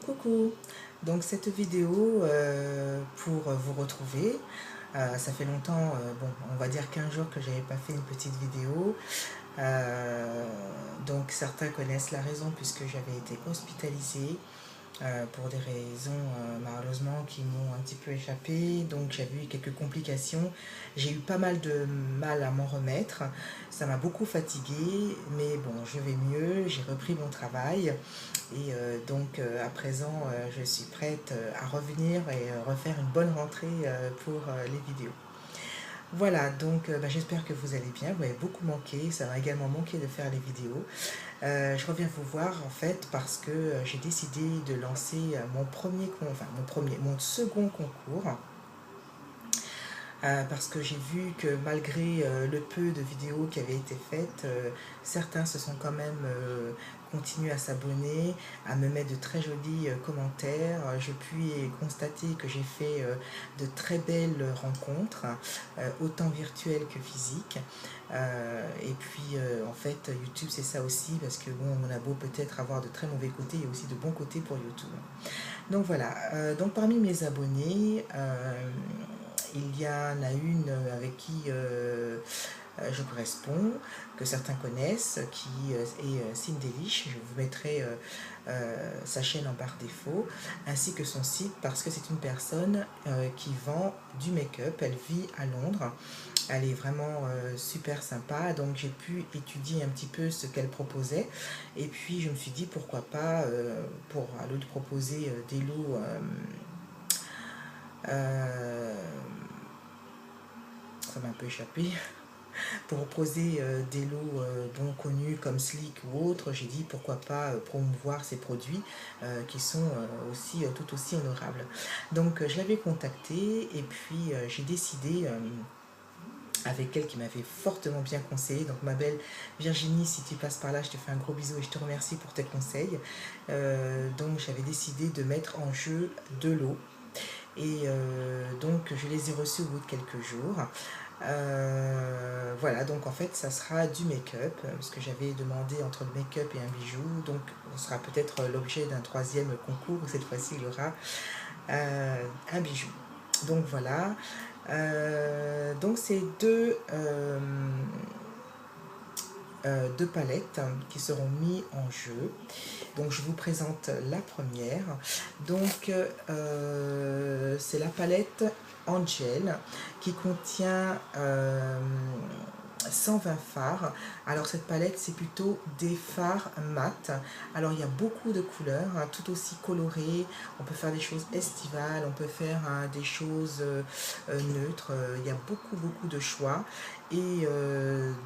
Coucou, donc cette vidéo pour vous retrouver, ça fait longtemps, bon on va dire 15 jours que j'avais pas fait une petite vidéo. Donc certains connaissent la raison puisque j'avais été hospitalisée pour des raisons malheureusement qui m'ont un petit peu échappé. Donc j'avais eu quelques complications, j'ai eu pas mal de mal à m'en remettre, ça m'a beaucoup fatiguée, mais bon je vais mieux, j'ai repris mon travail et à présent je suis prête à revenir et refaire une bonne rentrée pour les vidéos. Voilà, j'espère que vous allez bien, vous m'avez beaucoup manqué, ça m'a également manqué de faire les vidéos. Je reviens vous voir en fait parce que j'ai décidé de lancer mon second concours. Parce que j'ai vu que malgré le peu de vidéos qui avaient été faites, certains se sont quand même continués à s'abonner, à me mettre de très jolis commentaires. Je puis constater que j'ai fait de très belles rencontres, autant virtuelles que physiques. En fait, YouTube c'est ça aussi, parce que bon, on a beau peut-être avoir de très mauvais côtés, il y a aussi de bons côtés pour YouTube. Donc voilà, donc parmi mes abonnés, il y en a une avec qui je corresponds, que certains connaissent, qui est Cindelish. Je vous mettrai sa chaîne en barre défaut, ainsi que son site, parce que c'est une personne qui vend du make-up. Elle vit à Londres. Elle est vraiment super sympa, donc j'ai pu étudier un petit peu ce qu'elle proposait. Et puis je me suis dit pourquoi pas, pour lui proposer des lots ça m'a un peu échappé, pour proposer des lots bon connus comme Slick ou autres. J'ai dit pourquoi pas promouvoir ces produits qui sont tout aussi honorables. Donc je l'avais contactée et puis j'ai décidé avec elle qui m'avait fortement bien conseillé. Donc ma belle Virginie, si tu passes par là, je te fais un gros bisou et je te remercie pour tes conseils. Donc j'avais décidé de mettre en jeu 2 lots. Et donc je les ai reçus au bout de quelques jours. Voilà, donc en fait ça sera du make-up, parce que j'avais demandé entre le make-up et un bijou. Donc ce sera peut-être l'objet d'un troisième concours, où cette fois-ci il y aura un bijou. Donc voilà, donc c'est deux palettes qui seront mises en jeu. Donc je vous présente la première. Donc c'est la palette Angel qui contient 120 fards. Alors cette palette c'est plutôt des fards mat. Alors il y a beaucoup de couleurs, tout aussi colorées. On peut faire des choses estivales, on peut faire des choses neutres. Il y a beaucoup de choix. Et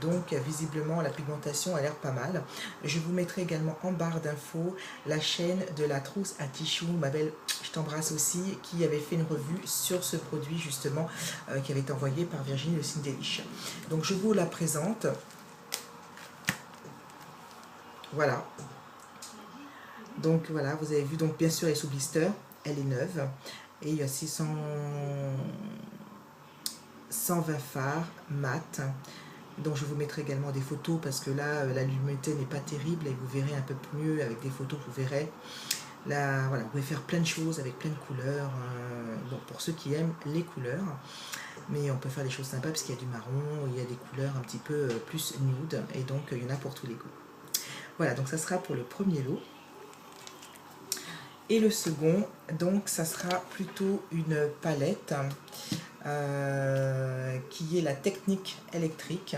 donc visiblement la pigmentation a l'air pas mal. Je vous mettrai également en barre d'infos la chaîne de la trousse à Tichou, ma belle, je t'embrasse aussi, qui avait fait une revue sur ce produit justement, qui avait été envoyé par Virginie de Cindelish. Donc je vous la présente. Voilà. Donc voilà, vous avez vu, donc bien sûr elle est sous blister, elle est neuve. Et il y a 120 fards mat. Donc je vous mettrai également des photos, parce que là la luminosité n'est pas terrible et vous verrez un peu mieux avec des photos. Vous verrez là, voilà, vous pouvez faire plein de choses avec plein de couleurs, bon, pour ceux qui aiment les couleurs. Mais on peut faire des choses sympas parce qu'il y a du marron, il y a des couleurs un petit peu plus nude, et donc il y en a pour tous les goûts. Voilà, donc ça sera pour le premier lot. Et le second, donc ça sera plutôt une palette qui est la technique électrique,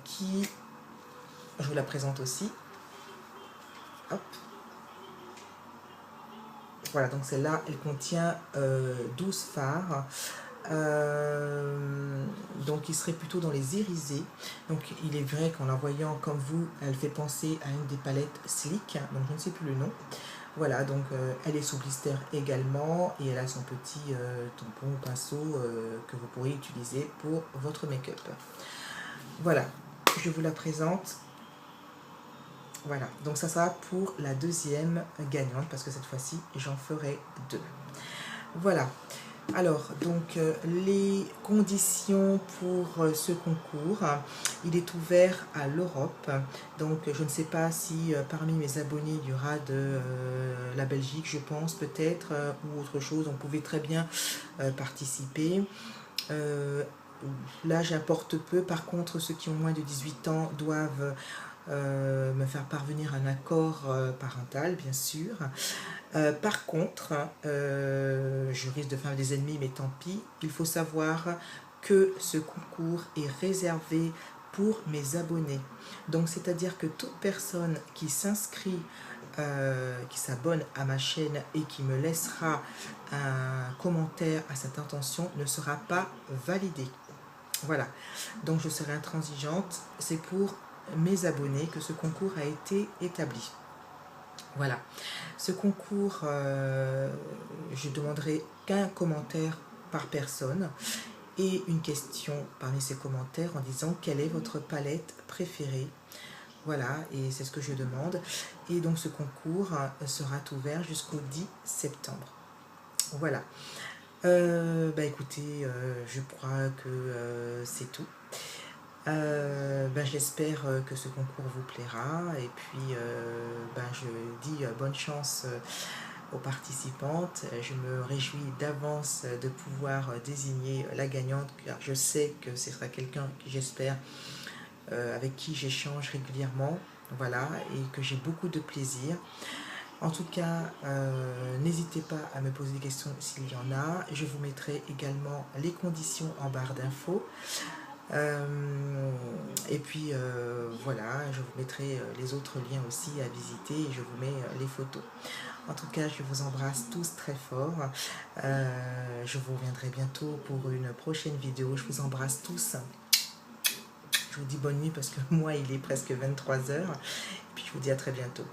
qui, je vous la présente aussi. Hop. Voilà, donc celle-là, elle contient 12 fards. Donc il serait plutôt dans les irisés. Donc il est vrai qu'en la voyant comme vous, elle fait penser à une des palettes Slick, donc je ne sais plus le nom. Voilà, donc elle est sous blister également, et elle a son petit tampon ou pinceau que vous pourrez utiliser pour votre make-up. Voilà, je vous la présente. Voilà, donc ça sera pour la deuxième gagnante, parce que cette fois-ci j'en ferai 2. Voilà, Alors, donc, les conditions pour ce concours, il est ouvert à l'Europe. Donc, je ne sais pas si parmi mes abonnés, il y aura de la Belgique, je pense, peut-être, ou autre chose. On pouvait très bien participer. Euh, L'âge importe peu. Par contre, ceux qui ont moins de 18 ans doivent me faire parvenir un accord parental, bien sûr. Par contre, je risque de faire des ennemis, mais tant pis. Il faut savoir que ce concours est réservé pour mes abonnés. Donc, c'est-à-dire que toute personne qui s'inscrit, qui s'abonne à ma chaîne et qui me laissera un commentaire à cette intention ne sera pas validée. Voilà. Donc, je serai intransigeante. C'est pour mes abonnés que ce concours a été établi. Voilà. Ce concours, je demanderai qu'un commentaire par personne et une question parmi ces commentaires en disant quelle est votre palette préférée. Voilà, et c'est ce que je demande. Et donc ce concours sera ouvert jusqu'au 10 septembre. Voilà. Bah écoutez, je crois que c'est tout. J'espère que ce concours vous plaira et puis je dis bonne chance aux participantes. Je me réjouis d'avance de pouvoir désigner la gagnante car je sais que ce sera quelqu'un qui j'espère avec qui j'échange régulièrement, voilà, et que j'ai beaucoup de plaisir. En tout cas, n'hésitez pas à me poser des questions s'il y en a. Je vous mettrai également les conditions en barre d'infos. Et puis voilà, je vous mettrai les autres liens aussi à visiter et je vous mets les photos. En tout cas, je vous embrasse tous très fort. Je vous reviendrai bientôt pour une prochaine vidéo. Je vous embrasse tous. Je vous dis bonne nuit parce que moi, il est presque 23 h. Et puis je vous dis à très bientôt.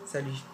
Salut!